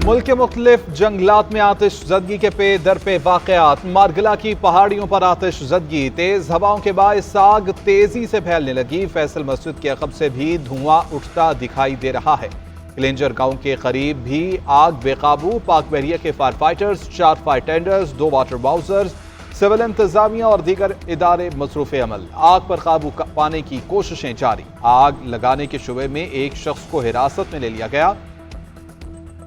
मुल्क के मुख्तलिफ जंगलात में आतिश ज़दगी के पे दर पे वाक़यात। मारगला की पहाड़ियों पर आतिश ज़दगी, तेज़ हवाओं के बायस आग तेज़ी से फैलने लगी। फैसल मस्जिद के अक़ब से भी धुआं उठता दिखाई दे रहा है। क्लेंजर गांव के करीब भी आग बेकाबू। पाक बहरिया के firefighters, 4 fire tenders, 2 water bowsers, civil इंतजामिया और दीगर इदारे मसरूफ़ अमल। आग पर काबू पाने की कोशिशें जारी। आग लगाने के शुबे में एक शख्स को हिरासत में ले लिया गया।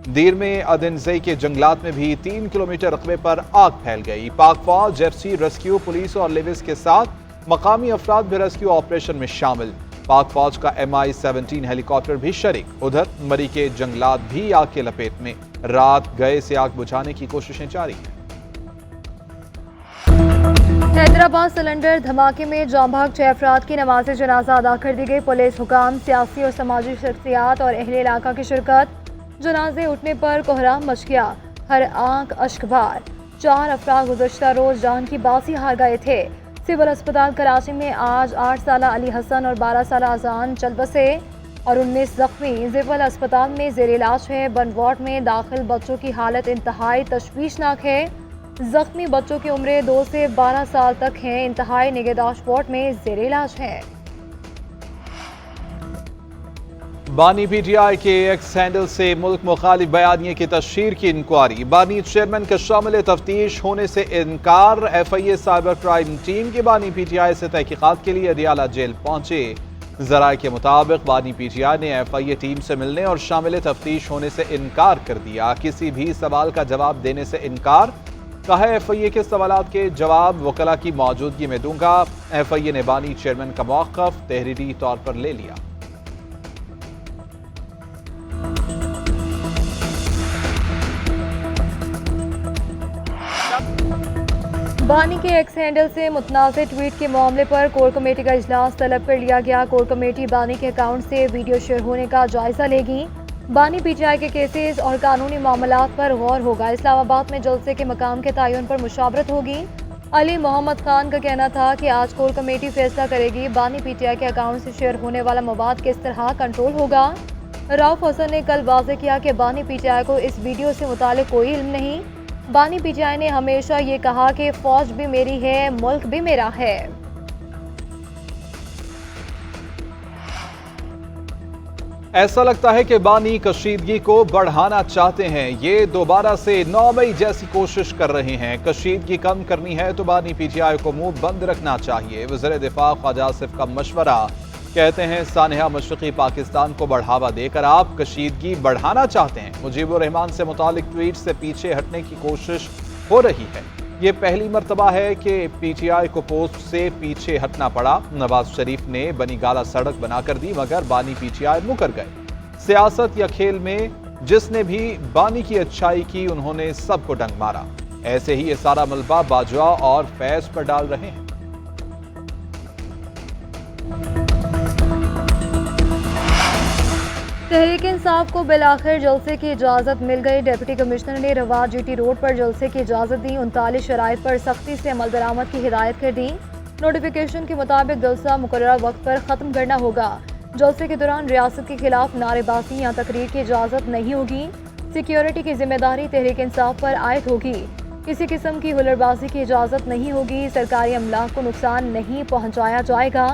दीर में अदनजई के जंगलात में भी 3 किलोमीटर रकबे पर आग फैल गई। पाक फौज, एफसी, रेस्क्यू, पुलिस और लेविस के साथ मकामी अफराद भी रेस्क्यू ऑपरेशन में शामिल। पाक फौज का MI-17 हेलीकॉप्टर भी शरीक। उधर मरी के जंगलात भी आग के लपेट में। रात गए से आग बुझाने की कोशिशें जारी हैं। हैदराबाद सिलेंडर धमाके में जाम भाग 6 अफराद की नमाज जनाजा अदा कर दी गई। पुलिस, हुकाम, सियासी और समाजी शख्सियात और अहले इलाका की शिरकत। जनाजे उठने पर कोहराम मच गया, हर आंख अश्कबार। 4 अफराद गुज़श्ता रोज जान की बाजी हार गए थे। सिविल अस्पताल कराची में आज 8 साला अली हसन और 12 साला अजान चल बसे और 19 जख्मी। सिविल अस्पताल में जेर इलाज है। बंद वार्ड में दाखिल बच्चों की हालत इंतहाई तशवीशनाक है। जख्मी बच्चों की उम्रें 2 से 12 साल तक हैं। इंतहाई निगहदाश्त वार्ड में जेर इलाज है। बानी PTI के एक्स हैंडल से मुल्क मुखालिफ बयानिए की तशहीर की इंक्वायरी। बानी चेयरमैन का शामिल तफ्तीश होने से इनकार। FIA साइबर क्राइम टीम के बानी PTI से तहकीकात के लिए अडियाला जेल पहुंचे। जराए के मुताबिक बानी PTI ने FIA टीम से मिलने और शामिल तफ्तीश होने से इनकार कर दिया। किसी भी सवाल का जवाब देने से इनकार। कहा FIA के सवालात के जवाब वकला की मौजूदगी में दूंगा। FIA ने बानी चेयरमैन का मौक़िफ़ तहरीरी तौर पर ले लिया। बानी के एक्स हैंडल से मुतनाज़ ट्वीट के मामले पर कोर कमेटी का इजलास तलब कर लिया गया। कोर कमेटी बानी के अकाउंट से वीडियो शेयर होने का जायजा लेगी। बानी PTI के केसेस और कानूनी मामलात पर गौर होगा। इस्लामाबाद में जलसे के मकाम के तयन पर मुशावरत होगी। अली मोहम्मद खान का कहना था कि आज कोर कमेटी फैसला करेगी बानी PTI के अकाउंट से शेयर होने वाला मवाद किस तरह कंट्रोल होगा। रऊफ हसन ने कल वाज़ेह किया कि बानी PTI को इस वीडियो से मुतालिक कोई इल्म नहीं। बानी PTI ने हमेशा ये कहा कि फौज भी मेरी है, मुल्क भी मेरा है। ऐसा लगता है कि बानी कशीदगी को बढ़ाना चाहते हैं। ये दोबारा से 9 मई जैसी कोशिश कर रहे हैं। कशीदगी कम करनी है तो बानी PTI को मुंह बंद रखना चाहिए। वज़ीर दिफा ख्वाजा आसिफ का मशवरा। कहते हैं सानिया मशरक़ी पाकिस्तान को बढ़ावा देकर आप कशीदगी बढ़ाना चाहते हैं। मुजीबुर रहमान से मुतालिक ट्वीट से पीछे हटने की कोशिश हो रही है। ये पहली मर्तबा है कि PTI को पोस्ट से पीछे हटना पड़ा। नवाज शरीफ ने बनी गाला सड़क बनाकर दी मगर बानी PTI मुकर गए। सियासत या खेल में जिसने भी बानी की अच्छाई की उन्होंने सबको डंग मारा। ऐसे ही ये सारा मलबा बाजवा और फैज पर डाल रहे हैं। तहरीक इंसाफ को बिलाखिर जलसे की इजाज़त मिल गई। डिप्टी कमिश्नर ने रवा GT रोड पर जलसे की इजाज़त दी। 39 शराइत पर सख्ती से अमल दरामद की हिदायत कर दी। नोटिफिकेशन के मुताबिक जलसा मुकर्रर वक्त पर ख़त्म करना होगा। जलसे के दौरान रियासत के खिलाफ नारेबाजी या तकरीर की इजाज़त नहीं होगी। सिक्योरिटी की जिम्मेदारी तहरीक इंसाफ पर आयद होगी। किसी किस्म की हुल्लड़बाजी की इजाज़त नहीं होगी। सरकारी अमलाक को नुकसान नहीं पहुँचाया जाएगा।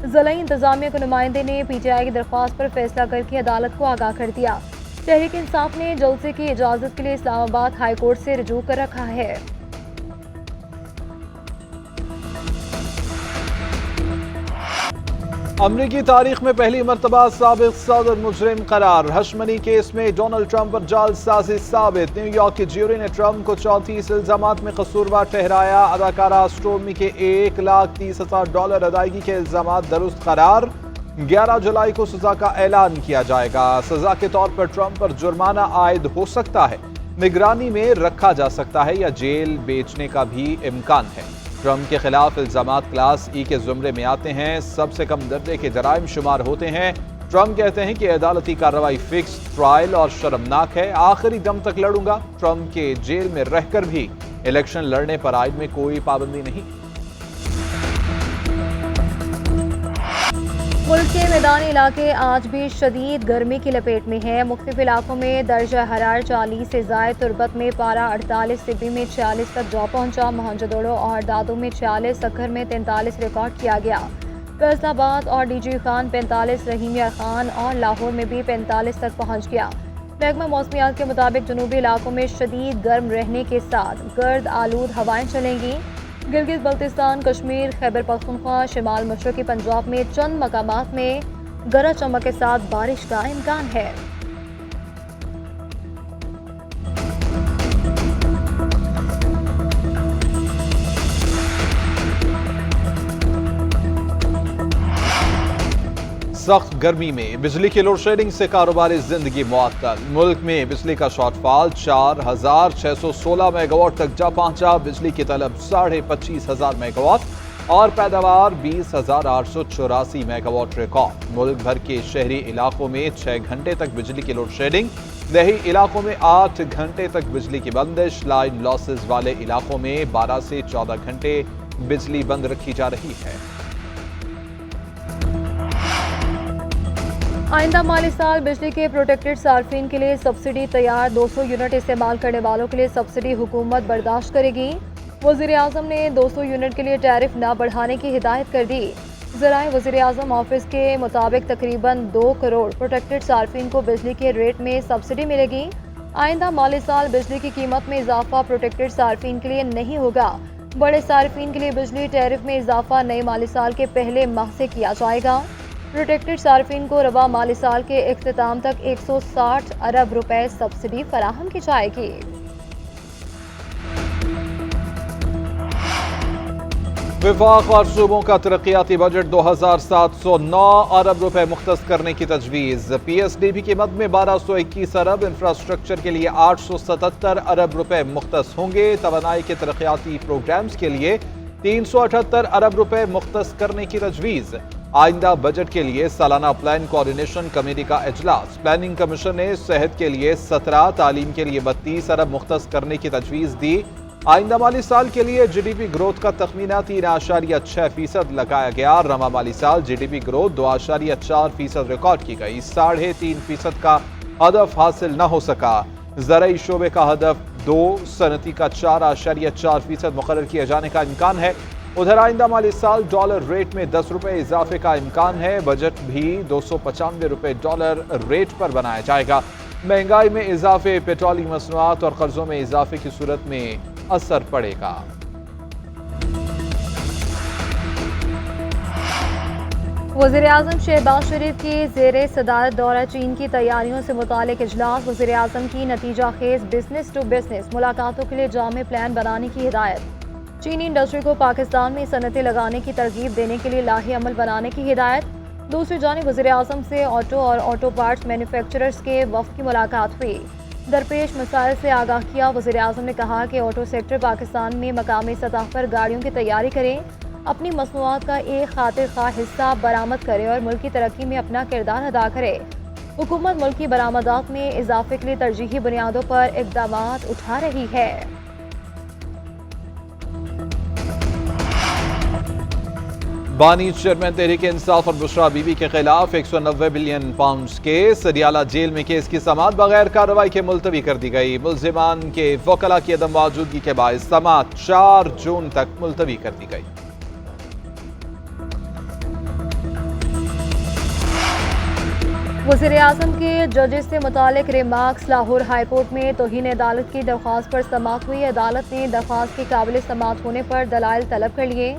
ज़िला इंतजामिया के नुमाइंदे ने PTI की दरख्वास्त पर फैसला करके अदालत को आगाह कर दिया। तहरीक इंसाफ ने जलसे की इजाज़त के लिए इस्लामाबाद हाई कोर्ट से रुजू कर रखा है। अमरीकी तारीख में पहली मर्तबा साबिक सदर मुजरिम करार। हशमनी केस में डोनाल्ड ट्रंप पर जालसाजी साबित। न्यूयॉर्क की ज्यूरी ने ट्रंप को 34 इल्जामात में कसूरवार ठहराया। अदाकारा स्टोर्मी के $1,30,000 अदायगी के इल्जामात दुरुस्त करार। 11 जुलाई को सजा का ऐलान किया जाएगा। सजा के तौर पर ट्रंप पर जुर्माना आयद हो सकता है, निगरानी में रखा जा सकता है या जेल भेजने का भी इम्कान है। ट्रंप के खिलाफ इल्जामात क्लास E के जुमरे में आते हैं, सबसे कम दर्जे के जराइम शुमार होते हैं। ट्रंप कहते हैं कि अदालती कार्रवाई फिक्स, ट्रायल और शर्मनाक है। आखिरी दम तक लड़ूंगा। ट्रंप के जेल में रहकर भी इलेक्शन लड़ने पर आइन में कोई पाबंदी नहीं। ملک کے میدانی علاقے آج بھی شدید گرمی کی لپیٹ میں ہیں۔ مختلف علاقوں میں درجہ حرارت 40 سے زائد، تربت میں پارہ 48، سبی میں 46 تک جا پہنچا۔ موہنجودڑو اور دادو میں 46، سکھر میں 43 ریکارڈ کیا گیا۔ فیصل آباد اور ڈی جی خان 45، رحیمیہ خان اور لاہور میں بھی 45 تک پہنچ گیا۔ محکمہ موسمیات کے مطابق جنوبی علاقوں میں شدید گرم رہنے کے ساتھ گرد آلود ہوائیں چلیں گی۔ گلگت بلتستان، کشمیر، خیبر پختونخوا، شمال مشرقی پنجاب میں چند مقامات میں گرج چمک کے ساتھ بارش کا امکان ہے۔ سخت گرمی میں بجلی کی لوڈ شیڈنگ سے کاروباری زندگی معطل۔ ملک میں بجلی کا شارٹ فال 4616 میگا واٹ تک جا پہنچا۔ بجلی کی طلب 25,500 میگا واٹ اور پیداوار 20,884 میگا واٹ ریکارڈ۔ ملک بھر کے شہری علاقوں میں 6 گھنٹے تک بجلی کی لوڈ شیڈنگ، دیہی علاقوں میں 8 گھنٹے تک بجلی کی بندش، لائن لاسز والے علاقوں میں 12 سے 14 گھنٹے بجلی بند رکھی جا رہی ہے۔ آئندہ مالی سال بجلی کے پروٹیکٹڈ صارفین کے لیے سبسڈی تیار۔ 200 یونٹ استعمال کرنے والوں کے لیے سبسڈی حکومت برداشت کرے گی۔ وزیر اعظم نے 200 یونٹ کے لیے ٹیرف نہ بڑھانے کی ہدایت کر دی۔ ذرائع وزیر اعظم آفس کے مطابق تقریباً 2 کروڑ پروٹیکٹڈ صارفین کو بجلی کے ریٹ میں سبسڈی ملے گی۔ آئندہ مالی سال بجلی کی قیمت میں اضافہ پروٹیکٹڈ صارفین کے لیے نہیں ہوگا۔ بڑے صارفین کے لیے بجلی ٹیرف میں اضافہ نئے مالی سال کے پہلے ماہ سے کیا جائے گا۔ پروٹیکٹڈ صارفین کو رواں مالی سال کے اختتام تک 160 ارب روپے سبسڈی فراہم کی جائے گی۔ وفاق اور صوبوں کا ترقیاتی بجٹ 2709 ارب روپے مختص کرنے کی تجویز۔ پی ایس ڈی بی کی مد میں 1221 ارب، انفراسٹرکچر کے لیے 877 ارب روپے مختص ہوں گے۔ توانائی کے ترقیاتی پروگرامز کے لیے 378 ارب روپے مختص کرنے کی تجویز۔ آئندہ بجٹ کے لیے سالانہ پلان کوارڈینیشن کمیٹی کا اجلاس۔ پلاننگ کمیشن نے صحت کے لیے 17، تعلیم کے لیے 32 ارب مختص کرنے کی تجویز دی۔ آئندہ مالی سال کے لیے جی ڈی پی گروتھ کا تخمینہ 3.6% لگایا گیا۔ رواں مالی سال G D P growth 2.4% record کی گئی۔ 3.5% کا ہدف حاصل نہ ہو سکا۔ زرعی شعبے کا ہدف 2، صنعتی کا 4.4% مقرر کیے جانے کا امکان ہے۔ ادھر آئندہ مالی سال ڈالر ریٹ میں 10 روپے اضافے کا امکان ہے۔ بجٹ بھی 295 روپے ڈالر ریٹ پر بنایا جائے گا۔ مہنگائی میں اضافے، پیٹرولیم مصنوعات اور قرضوں میں اضافے کی صورت میں اثر پڑے گا۔ وزیر اعظم شہباز شریف کی زیر صدارت دورہ چین کی تیاریوں سے متعلق اجلاس۔ وزیر اعظم کی نتیجہ خیز بزنس ٹو بزنس ملاقاتوں کے لیے جامع پلان بنانے کی ہدایت۔ چینی انڈسٹری کو پاکستان میں صنعتیں لگانے کی ترغیب دینے کے لیے لاہے عمل بنانے کی ہدایت۔ دوسری جانب وزیر اعظم سے آٹو اور آٹو پارٹس مینوفیکچررز کے وفد کی ملاقات ہوئی۔ درپیش مسائل سے آگاہ کیا۔ وزیر اعظم نے کہا کہ آٹو سیکٹر پاکستان میں مقامی سطح پر گاڑیوں کی تیاری کرے، اپنی مصنوعات کا ایک خاطر خواہ حصہ برآمد کرے اور ملکی ترقی میں اپنا کردار ادا کرے۔ حکومت ملکی برآمدات میں اضافے کے لیے ترجیحی بنیادوں پر اقدامات اٹھا رہی ہے۔ بانی چیئرمین تحریک انصاف اور بشرا بی بی کے خلاف 190 بلین پاؤنڈز کیس۔ سریالہ جیل میں کیس کی سماعت بغیر کارروائی کے ملتوی کر دی گئی۔ ملزمان کے وکلاء کی عدم موجودگی کے باعث سماعت 4 جون تک ملتوی کر دی گئی۔ وزیر اعظم کے ججز سے متعلق ریمارکس۔ لاہور ہائی کورٹ میں توہین عدالت کی درخواست پر سماعت ہوئی۔ عدالت نے درخواست کے قابل سماعت ہونے پر دلائل طلب کر لیے۔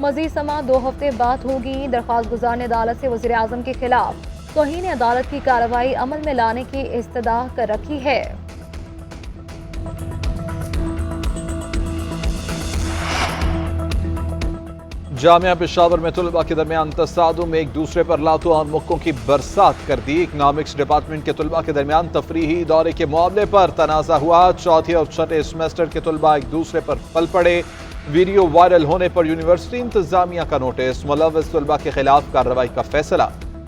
مزید سماعت 2 ہفتے بعد ہوگی۔ درخواست گزار نے عدالت سے وزیر اعظم کے خلاف توہین عدالت کی کارروائی عمل میں لانے کی استدعا کر رکھی ہے۔ جامعہ پشاور میں طلباء کے درمیان تصادم، ایک دوسرے پر لاتوں اور مکوں کی برسات کر دی۔ اکنامکس ڈپارٹمنٹ کے طلباء کے درمیان تفریحی دورے کے معاملے پر تنازع ہوا۔ چوتھے اور چھٹے سیمسٹر کے طلباء ایک دوسرے پر پل پڑے۔ ویڈیو وائرل ہونے پر یونیورسٹی انتظامیہ کا نوٹس، ملوث طلباء کے خلاف کارروائی کا فیصلہ۔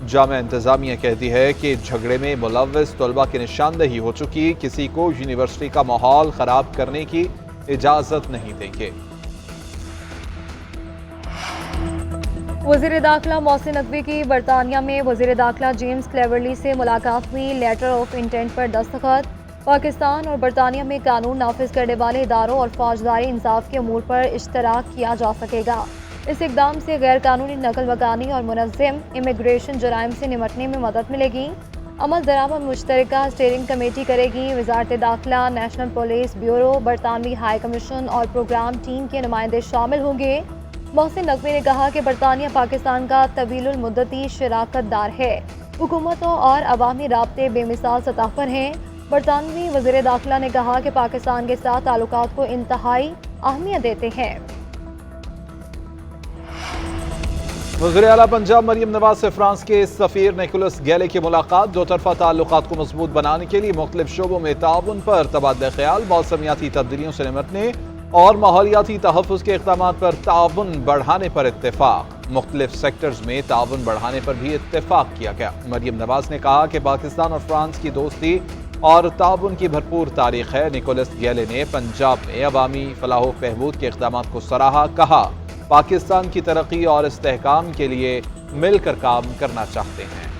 جامعہ انتظامیہ کہتی ہے کہ جھگڑے میں ملوث طلباء کی نشاندہی ہو چکی، کسی کو یونیورسٹی کا ماحول خراب کرنے کی اجازت نہیں دیں گے۔ वज़ीर दाखिला मोहसिन नकवी की बरतानिया में वज़ीर दाखिला जेम्स क्लेवरली से मुलाकात हुई। लेटर ऑफ इंटेंट पर दस्तखत। पाकिस्तान और बरतानिया में कानून नाफिज करने वाले इदारों और फौजदारी इंसाफ के अमूर पर इश्तराक किया जा सकेगा। इस इकदाम से गैर कानूनी नकल मकानी और मुनज़्ज़म इमिग्रेशन जराइम से निमटने में मदद मिलेगी। अमल दरामद मुश्तरका स्टीयरिंग कमेटी करेगी। वज़ारत दाखिला, नेशनल पुलिस ब्यूरो, बरतानवी हाई कमीशन और प्रोग्राम टीम के नुमाइंदे शामिल होंगे। मोहसिन नकवी ने कहा कि बरतानिया पाकिस्तान का तवीलुल मुद्दती शराकतदार है। हुकूमतों और अवामी राब्ते बेमिसाल सतह पर हैं। बरतानवी वज़ीर दाखिला ने कहा कि पाकिस्तान के साथ ताल्लुकात को इंतहाई अहमियत देते हैं। वज़ीर आला पंजाब मरियम नवाज से फ्रांस के सफ़ीर निकोलस गैले की मुलाकात। दो तरफा ताल्लुकात को मजबूत बनाने के लिए मुख्तलिफ शोबों में ताउन पर तबादला ख्याल, मौसमियाती तब्दीलियों से निमटने और माहौलियाती तहफ़्फ़ुज़ के इक़दामात पर ताउन बढ़ाने पर इत्तेफाक। मुख्तलिफ सेक्टर्स में ताउन बढ़ाने पर भी इत्तेफाक किया गया। मरियम नवाज ने कहा कि पाकिस्तान और फ्रांस की दोस्ती और ताउन की भरपूर तारीख है। निकोलस गैले ने पंजाब में अवामी फलाह व बहबूद के इक़दामात को सराहा। कहा, पाकिस्तान की तरक्की और इस्तेहकाम के लिए मिलकर काम करना चाहते हैं।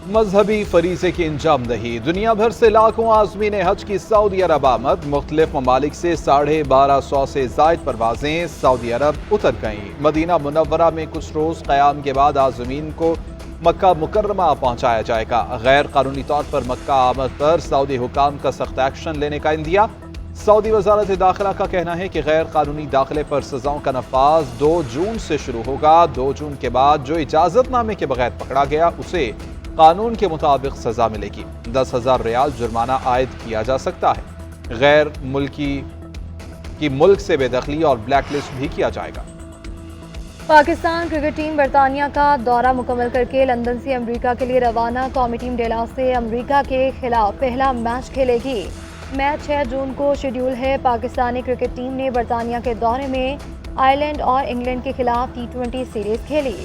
मजहबी फरीज़े की अंजाम दही। दुनिया भर से लाखों आज़मीन हज की सऊदी अरब आमद। मुख्तलिफ ममालिक से 1250 से ज़ायद परवाजें सऊदी अरब उतर गईं। मदीना मुनव्वरा में कुछ रोज़ क़याम के बाद आज़मीन को मक्का मुकर्रमा पहुँचाया जाएगा। गैर कानूनी तौर पर मक्का आमद पर सऊदी हुकाम का सख्त एक्शन लेने का इंदिया। सऊदी वज़ारत दाखिला का कहना है कि गैर कानूनी दाखिले पर सज़ाओं का नफाज 2 जून से शुरू होगा। 2 जून के बाद जो इजाज़तनामे के बगैर पकड़ा गया उसे कानून के मुताबिक सज़ा मिलेगी। 10,000 रियाल जुर्माना आयद किया जा सकता है। गैर मुल्की की मुल्क से बेदखली और ब्लैक लिस्ट भी किया जाएगा। पाकिस्तान क्रिकेट टीम बरतानिया का दौरा मुकम्मल करके लंदन से अमेरिका के लिए रवाना। कौमी टीम डेला से अमेरिका के खिलाफ पहला मैच खेलेगी। मैच 6 जून को शेड्यूल है। पाकिस्तानी क्रिकेट टीम ने बरतानिया के दौरे में आयरलैंड और इंग्लैंड के खिलाफ T20 सीरीज खेली।